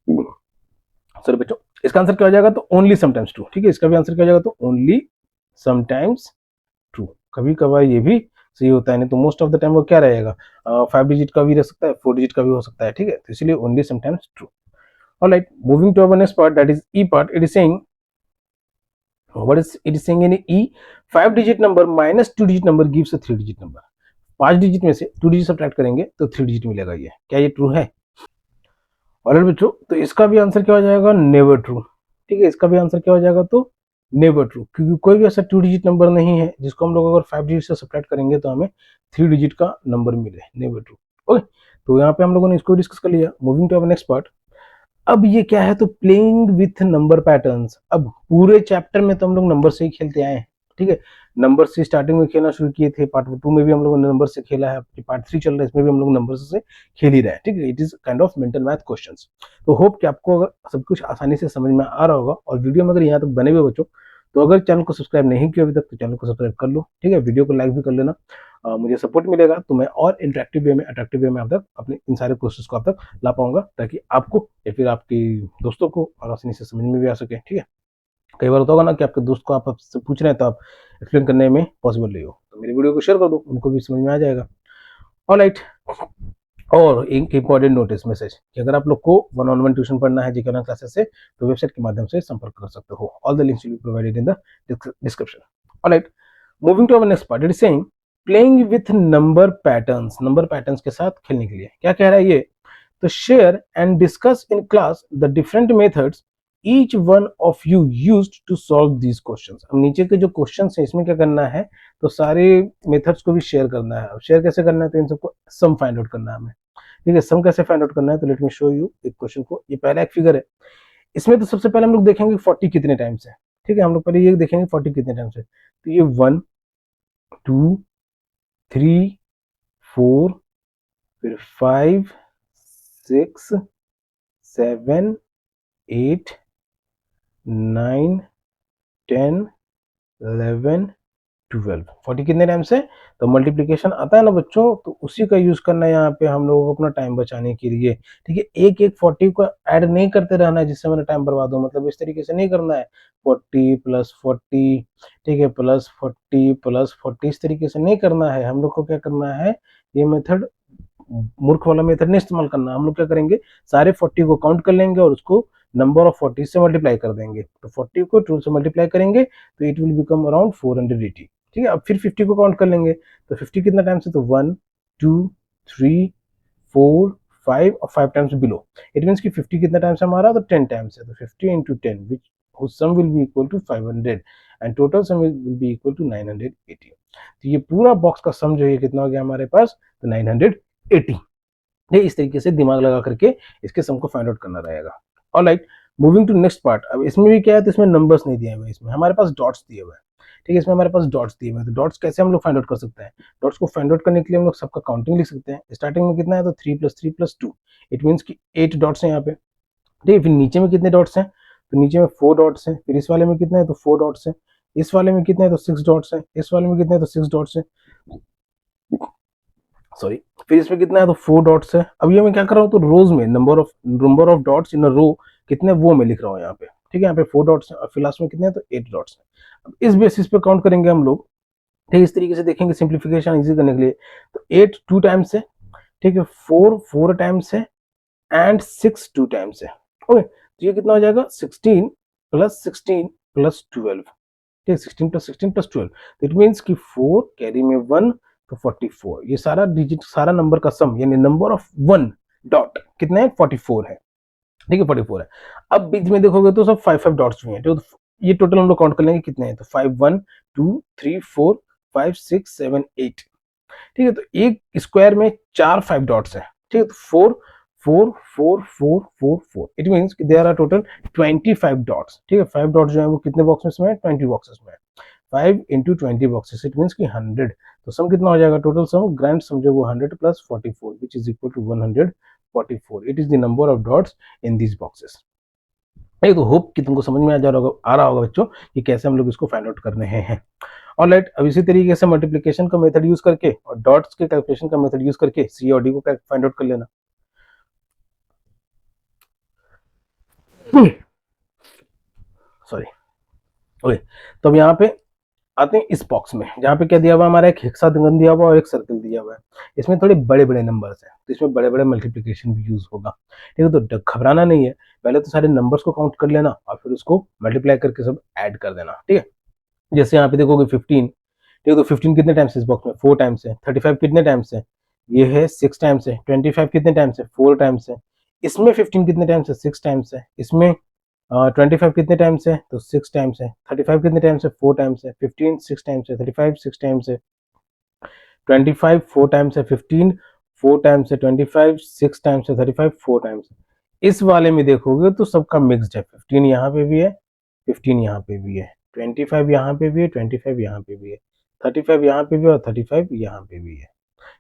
सॉरी बच्चों, इसका आंसर क्या हो जाएगा, तो ओनली समटाइम्स ट्रू, ठीक है, इसका भी आंसर क्या हो जाएगा, तो ओनली समटाइम्स ट्रू, कभी कभार ये भी सही होता है, नहीं तो मोस्ट ऑफ द टाइम वो क्या रहेगा, 5 डिजिट का भी रह सकता है, 4 डिजिट का भी हो सकता है, ठीक है, तो इसलिए only sometimes true. Alright, moving to our next part, that is E part, it is saying what is it is saying in E 5 digit number minus 2 digit number gives a 3 digit number, 5 digit में से 2 डिजिट सब्ट्रैक्ट करेंगे तो 3 डिजिट मिलेगा, ये क्या ये ट्रू है, ऑलराइट बच्चों, तो इसका भी आंसर क्या हो जाएगा, नेवर ट्रू। ठीक है, इसका भी आंसर क्या हो जाएगा, तो नेवर ट्रू, क्योंकि कोई भी ऐसा 2 डिजिट नंबर नहीं है जिसको हम लोग अगर 5 डिजिट से सब्ट्रैक्ट करेंगे तो हमें 3 डिजिट का नंबर मिले, नेवर ट्रू। ओके, तो यहाँ पे हम लोगों ने इसको डिस्कस कर लिया। Moving to our next part. अब ये क्या है, तो प्लेइंग विथ नंबर पैटर्न्स। अब पूरे चैप्टर में तो हम लोग नंबर से ही खेलते आए हैं, ठीक है। नंबर से स्टार्टिंग में खेलना शुरू किए थे, पार्ट 2 में भी हम लोगों ने नंबर से खेला है, पार्ट 3 चल रहा है, इसमें भी हम लोग नंबर से खेल ही रहे हैं, ठीक है। It is kind of mental math questions. तो होप कि आपको अगर सब कुछ आसानी से समझ में आ रहा होगा, और वीडियो में अगर यहाँ तक बने हुए बच्चों, तो अगर चैनल को सब्सक्राइब नहीं किया अभी तक तो चैनल को सब्सक्राइब कर लो, ठीक है। वीडियो को लाइक भी कर लेना, मुझे सपोर्ट मिलेगा तो मैं और इंटरेक्टिव वे में, अट्रैक्टिव वे में आप तक अपने इन सारे क्वेश्चंस को आप तक ला पाऊंगा, ताकि आपको या फिर आपके दोस्तों को और आसानी से समझ में भी आ सके, ठीक है। कई बार होता होगा ना कि आपके दोस्त को आप आपसे पूछ रहे हैं तो आप एक्सप्लेन करने में पॉसिबल नहीं हो, तो मेरी वीडियो को शेयर कर दो, उनको भी समझ में आ जाएगा। ऑलराइट, और एक इंपॉर्टेंट नोटिस मैसेज कि अगर आप लोग को 1-on-1 ट्यूशन पढ़ना है जीके क्लासेस से, तो वेबसाइट के माध्यम से संपर्क कर सकते हो। All the links will be provided in the description. Alright, moving to our next part. It is saying playing with number patterns. Number patterns के साथ खेलने के लिए क्या कह रहा है ये, तो share and discuss in class the different methods each one of you used to solve these questions. अब नीचे के जो क्वेश्चंस हैं इसमें क्या करना है, तो सारे मेथड्स को भी शेयर करना है। अब शेयर कैसे करना है, तो इन सबको सम फाइंड आउट करना है हमें, ठीक है। सम कैसे फाइंड आउट करना है, तो लेट मी शो यू एक क्वेश्चन को। ये पहला एक फिगर है, इसमें तो सबसे पहले हम लोग देखेंगे 40 कितने टाइम्स है, ठीक है। हम लोग पहले ये देखेंगे 40 कितने टाइम्स है, तो ये 1 2 3 4 फिर 5 6 7 8 9 10 11 12 40 कितने टाइम से, तो मल्टीप्लीकेशन आता है ना बच्चों, तो उसी का यूज करना है यहाँ पे हम लोगों को अपना टाइम बचाने के लिए, ठीक है। एक एक 40 को ऐड नहीं करते रहना है जिससे मेरा टाइम बर्बाद हो, मतलब इस तरीके से नहीं करना है 40 प्लस 40, ठीक है, प्लस 40 प्लस 40, इस तरीके से नहीं करना है। हम लोग को क्या करना है, ये मेथड मूर्ख वाला मेथड नहीं इस्तेमाल करना। हम लोग क्या करेंगे, सारे 40 को काउंट कर लेंगे और उसको नंबर ऑफ 40 से मल्टीप्लाई कर देंगे, तो 40 को 2 से मल्टीप्लाई करेंगे तो इट विल बिकम अराउंड 480, ठीक है। अब फिर 50 को काउंट कर लेंगे, तो 50 कितना टाइम्स है, तो 1 2 3 4 5 और 5 टाइम्स बिलो। इट मींस कि 50 कितना टाइम्स हमारा, तो 10 टाइम्स है, तो 50 into 10 which whose sum will be equal to 500 and total sum will be equal to 980। तो ये पूरा बॉक्स का सम जो है कितना हो गया हमारे पास, तो 980। ये इस तरीके से दिमाग लगा करके इसके सम को फाइंड आउट करना रहेगा। Alright, moving to next part. अब इसमें भी क्या है, तो इसमें नंबर्स नहीं दिए हुए, इसमें हमारे पास डॉट्स दिए हुए हैं, ठीक है। इसमें हमारे पास डॉट्स दिए हुए हैं, तो डॉट्स कैसे हम लोग फाइंड आउट कर सकते हैं। डॉट्स को फाइंड आउट करने के लिए हम लोग सबका काउंटिंग लिख सकते हैं। स्टार्टिंग में कितना है, तो 3 + 3 + 2, इट मीन्स कि 8 डॉट्स हैं यहाँ पे, ठीक है। फिर नीचे में कितने डॉट्स हैं, तो नीचे में 4 डॉट्स हैं। फिर इस वाले में कितने हैं, तो 4 डॉट्स हैं। इस वाले में कितने हैं, तो 6 डॉट्स हैं। इस वाले में कितने हैं, तो 6 डॉट्स हैं, सॉरी। फिर इसमें कितना है, तो 4 डॉट्स है। अब ये मैं क्या कर रहा हूँ, तो रोज में नंबर ऑफ डॉट्स इन अ रो कितने वो मैं लिख रहा हूँ यहाँ पे, ठीक है। यहाँ पे 4 डॉट्स है और फिर लास्ट में कितने हैं, तो 8 डॉट्स है। अब इस बेसिस पे काउंट करेंगे हम लोग, ठीक है। इस तरीके से देखेंगे सिंप्लीफिकेशन इजी करने के लिए, तो 8 2 टाइम्स है, ठीक है। 4 4 टाइम्स है एंड 6 2 टाइम्स है। ओके, तो ये कितना हो जाएगा, 16 + 16 + 12, ठीक है। 16 + 16 + 12, तो इट मीन्स कि 4 कैरी में 1, तो 44। ये सारा डिजिट, सारा नंबर का सम यानी नंबर ऑफ 1 डॉट कितने हैं, 44 है, ठीक है, 44 है। अब बीच में देखोगे तो सब 5 5 डॉट्स भी हैं, तो ये टोटल हम लोग काउंट कर लेंगे कितने हैं, तो 5 1 2 3 4 5 6 7 8, ठीक है। तो एक स्क्वायर में 4 5 डॉट्स है, ठीक है। तो 4 4 4 4 4 4, इट मीन्स कि देयर आर टोटल 25 डॉट्स, ठीक है। 5 डॉट्स जो है वो कितने बॉक्सेस में है, 20 बॉक्सेस में है। 5 into 20 बॉक्सेस, इट मीन्स कि 100। तो सम कितना हो जाएगा, टोटल सम ग्रैंड सम जो वो 100 + 44 which is equal to 144। It is the number of dots in these boxes. ये तो होप कि तुमको समझ में आ रहा होगा बच्चों कि कैसे हम लोग इसको फाइंड आउट कर रहे हैं। ऑलराइट, अब इसी तरीके से मल्टीप्लिकेशन का मेथड यूज करके और डॉट्स के कैलकुलेशन का मेथड यूज करके सी और डी को फाइंड आउट कर लेना। Sorry, okay. तो अब यहाँ पे आते हैं इस बॉक्स में, जहाँ पे क्या दिया हुआ हमारा, एक हेक्सागन दिया हुआ और एक सर्कल दिया हुआ है। इसमें थोड़े बड़े बड़े नंबर्स हैं, तो इसमें बड़े बड़े मल्टीप्लिकेशन भी यूज होगा, ठीक है। तो घबराना नहीं है, पहले तो सारे नंबर्स को काउंट कर लेना और फिर उसको मल्टीप्लाई करके सब ऐड कर देना, ठीक है। जैसे यहाँ पे देखोगे 15, ठीक है। तो 15 कितने टाइम्स है इस बॉक्स में, 4 टाइम्स है। 35 कितने टाइम्स है, ये है 6 टाइम्स है। 25 कितने टाइम्स है, 4 टाइम्स है। इसमें 15 कितने टाइम्स है, 6 टाइम्स है। इसमें 25 कितने टाइम्स है, तो 6 टाइम्स है। 35 कितने टाइम्स है, 4 टाइम्स है। 15 6 टाइम्स है। 35 6 टाइम्स है। 25 4 टाइम्स है। 15 4 टाइम्स है। 25 6 टाइम्स है। 35 4 टाइम्स है। इस वाले में देखोगे तो सबका मिक्स्ड है। 15 यहाँ पे भी है, 15 यहाँ पे भी है, 25 यहाँ पे भी है, 25 यहाँ पे भी है, 35 यहाँ पे भी है और 35 यहाँ पे भी है।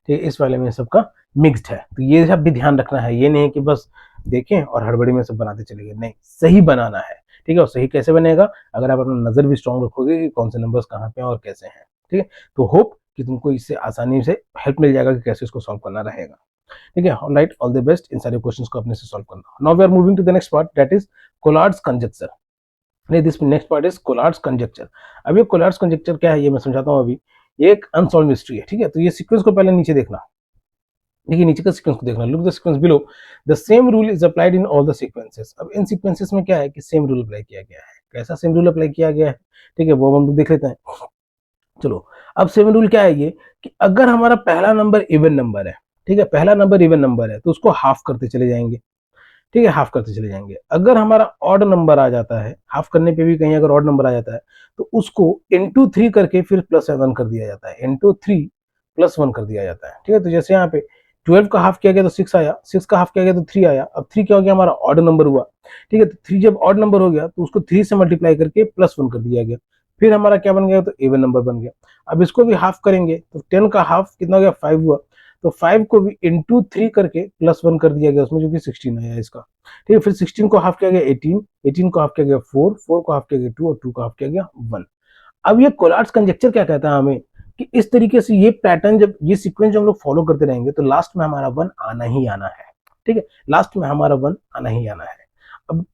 ठीक है, इस वाले में सबका मिक्स्ड है। तो ये सब भी ध्यान रखना है, ये नहीं है कि बस देखें और हड़बड़ी में सब बनाते चले गए, नहीं, सही बनाना है। ठीक है, और सही कैसे बनेगा, अगर आप अपना नजर भी स्ट्रांग रखोगे कि कौन से नंबर्स कहाँ पे हैं और कैसे हैं। ठीक है, तो होप कि तुमको इससे आसानी से हेल्प मिल जाएगा कि कैसे इसको सॉल्व करना रहेगा। ठीक है, ऑलराइट, ऑल द बेस्ट इन सारे क्वेश्चंस को अपने से सॉल्व करना। Now we are moving to the next part, that is Collatz conjecture. नहीं, this next part is Collatz conjecture. अब ये कोलार्ड्स कंजक्चर क्या है ये मैं समझाता हूँ अभी। ये एक अनसॉल्व मिस्ट्री है। ठीक है, तो ये सीक्वेंस को पहले नीचे देखना। देखिए नीचे का सीक्वेंस को देखना, look the sequence below, the same rule is applied in all the sequences. अब इन सीक्वेंसेस में क्या है कि सेम रूल अप्लाई किया गया है। कैसा सेम रूल अप्लाई किया गया है, ठीक है, वो हम लोग देख लेते हैं। चलो, अब सेम रूल क्या है ये कि अगर हमारा पहला नंबर इवन नंबर है, ठीक है, पहला नंबर इवन नंबर है तो उसको हाफ करते चले जाएंगे। ठीक है, हाफ करते चले जाएंगे। अगर हमारा ऑड नंबर आ जाता है, हाफ करने पे भी कहीं अगर ऑड नंबर आ जाता है तो उसको इंटू 3 करके फिर प्लस 1 कर दिया जाता है। इंटू 3 प्लस 1 कर दिया जाता है। ठीक है, तो जैसे यहाँ पे 12 का हाफ किया गया तो 6 आया, 6 का हाफ किया गया तो 3 आया। अब 3 क्या हो गया, हमारा ऑड नंबर हुआ। ठीक है, तो 3 जब ऑड नंबर हो गया तो उसको 3 से मल्टीप्लाई करके प्लस 1 कर दिया गया। फिर हमारा क्या बन गया, तो इवन नंबर बन गया। अब इसको भी हाफ करेंगे तो 10 का हाफ कितना हो गया, 5 हुआ। तो 5 को भी इंटू 3 करके प्लस 1 कर दिया गया उसमें, जो कि 16 आया इसका। ठीक है, फिर 16 को हाफ किया गया 18, 18 को हाफ किया गया 4, 4 को हाफ किया गया 2 और 2 को हाफ किया गया 1। अब ये कोलार्ड्स कंजक्चर क्या कहता है हमें कि इस तरीके से ये पैटर्न, जब ये सीक्वेंस हम लोग फॉलो करते रहेंगे तो लास्ट में हमारा 1 आना ही आना है। ठीक है, लास्ट में हमारा 1 आना ही आना है। अब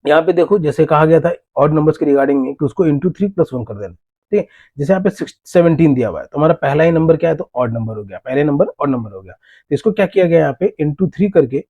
यहाँ पे देखो, जैसे कहा गया था ऑड नंबर्स के रिगार्डिंग में कि उसको इंटू 3 प्लस 1 कर देना। ठीक है, जैसे यहाँ पे 17 दिया हुआ है तो हमारा पहला ही नंबर क्या है, तो ऑड नंबर हो गया, पहले नंबर ऑड नंबर हो गया। तो इसको क्या किया गया यहाँ पे, इंटू 3 करके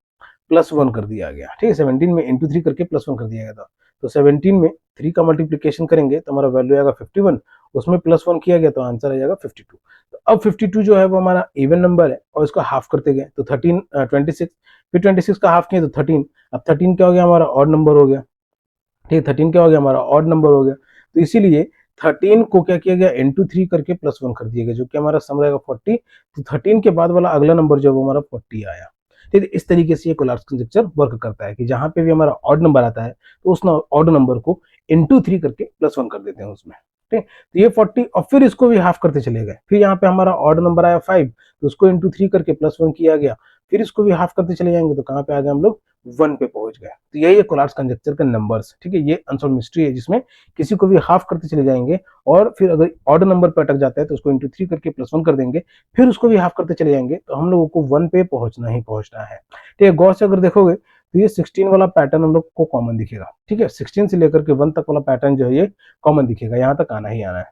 प्लस 1 कर दिया गया। ठीक है, 17 में इंटू 3 करके प्लस 1 कर दिया गया था। तो 17 में 3 का मल्टीप्लीकेशन करेंगे तो हमारा वैल्यू आएगा 51, उसमें प्लस 1 किया गया तो आंसर आ जाएगा 52। तो अब 52 जो है वो हमारा इवन नंबर है और इसका हाफ करते गए तो 26, फिर 26 का हाफ किया तो 13। अब 13 क्या हो गया, हमारा ऑड नंबर हो गया। ठीक है, 13 क्या हो गया, हमारा ऑड नंबर हो गया। तो इसीलिए 13 को क्या किया गया, इंटू 3 करके प्लस 1 कर दिया गया, जो कि हमारा सम रहेगा 40। तो 13 के बाद वाला अगला नंबर जो है वो हमारा 40 आया। ठीक है, इस तरीके से ये कोलार्ड्स कंजक्चर वर्क करता है कि जहां पे भी हमारा ऑड नंबर आता है तो उस ऑड नंबर को इंटू 3 करके प्लस 1 कर देते हैं उसमें। ठीक, तो ये 40 और फिर इसको भी हाफ करते चले गए। फिर यहाँ पे हमारा ऑड नंबर आया 5, तो उसको इंटू 3 करके प्लस 1 किया गया। फिर इसको भी हाफ करते चले जाएंगे तो कहाँ पे आ गए हम लोग, 1 पे पहुंच गए। तो यही है कोलार्ड्स कंजक्चर के नंबर्स। ठीक है, ये अनसॉल्व मिस्ट्री है जिसमें किसी को भी हाफ करते चले जाएंगे और फिर अगर ऑड नंबर पे अटक जाता है तो उसको इंटू 3 करके प्लस 1 कर देंगे, फिर उसको भी हाफ करते चले जाएंगे तो हम लोगों को 1 पे पहुंचना ही पहुंचना है। ठीक है, गौर से अगर देखोगे तो ये 16 वाला पैटर्न हम लोग को कॉमन दिखेगा। ठीक है, 16 से लेकर के 1 तक वाला पैटर्न जो है ये कॉमन दिखेगा, यहाँ तक आना ही आना है।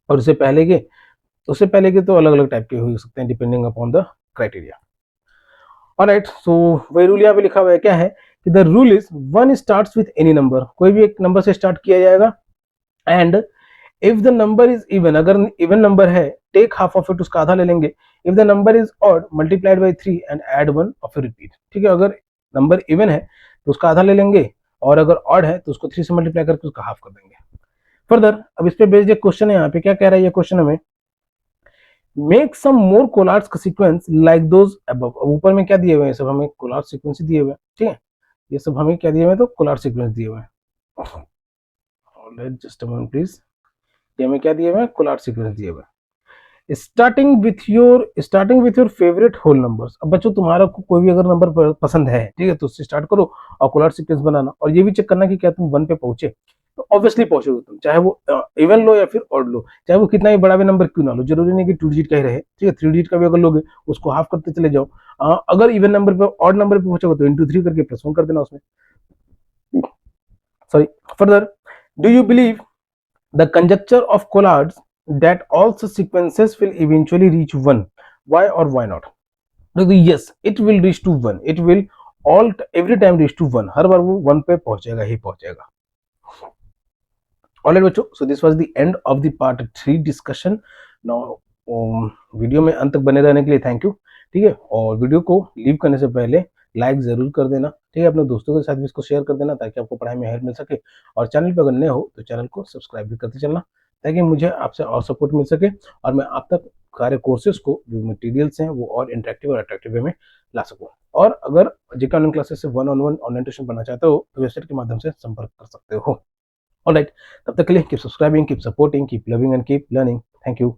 और उससे पहले के तो अलग अलग टाइप के हो सकते हैं depending upon the criteria. Alright, so वही रूल यहाँ पे लिखा हुआ है, क्या है कि the rule is 1 starts with any number, कोई भी एक नंबर से स्टार्ट किया जाएगा। And if the number is even, अगर इवन नंबर है टेक हाफ ऑफ इट, उसका आधा ले लेंगे। If the number is odd multiplied by 3 and add 1 of repeat. ठीक है, अगर नंबर इवन है तो उसका आधा ले लेंगे और अगर ऑड है तो उसको 3 से मल्टीप्लाई करके उसका हाफ कर देंगे। फर्दर अब इस पे बेस्ड एक क्वेश्चन है, यहाँ पे क्या कह रहा है ये क्वेश्चन हमें, make some more Collatz sequence like those above. अब ऊपर में क्या दिए हुए हैं, सब हमें कोलार्ड सीक्वेंस दिए हुए हैं। ठीक है, ये सब हमें क्या दिए हुए हैं, तो कोलार्ड सीक्वेंस दिए हुए हैं। Alright, just a moment please, ये हमें क्या दिए हुए हैं, कोलार्ड सीक्वेंस दिए हुए हैं। Starting with your favourite whole numbers. अब बच्चों तुम्हारा को कोई भी अगर नंबर पसंद है, ठीक है, तो उससे स्टार्ट करो और कोलार्ड सीक्वेंस बनाना, और ये भी चेक करना कि क्या तुम 1 पे पहुंचे। तो ऑब्वियसली पहुंचोगे तुम, चाहे वो इवन लो या फिर ऑड लो, चाहे वो कितना ही बड़ा भी नंबर क्यों ना लो, जरूरी नहीं कि 2 डिजिट का ही रहे। ठीक है, 3 डिजिट का भी अगर लोगे उसको हाफ करते चले जाओ। अगर इवन नंबर पे ऑड नंबर पे पहुंचोगे तो इंटू 3 करके प्लस 1 कर देना उसमें। Sorry, further, do you believe the conjecture of collards that all such sequences will eventually reach 1? Why or why not? Yes, it will reach to 1, it will all every time reach to 1, हर बार वो 1 पे पहुंचेगा ही पहुंचेगा। ऑलराइट बच्चों, so this was the end of the part 3 discussion. Now video में अंत तक बने रहने के लिए थैंक यू। ठीक है, और वीडियो को लीव करने से पहले लाइक ज़रूर कर देना, ठीक है? अपने दोस्तों के साथ भी इसको शेयर कर देना ताकि आपको पढ़ाई में हेल्प मिल सके और चैनल पे अगर नए हो तो चैनल को सब्सक्राइब भी करते चलना ताकि मुझे आपसे और सपोर्ट मिल सके और मैं आप तक सारे कोर्सेज़ को जो मटेरियल्स हैं वो और इंटरेक्टिव और अट्रैक्टिव वे में ला सकूँ। और अगर जेके ऑनलाइन क्लासेस से one on one online tuition पढ़ना चाहते हो तो वेबसाइट के माध्यम से संपर्क कर सकते हो। ऑलराइट, तब तक के लिए keep subscribing, keep supporting, keep loving and keep learning. Thank you.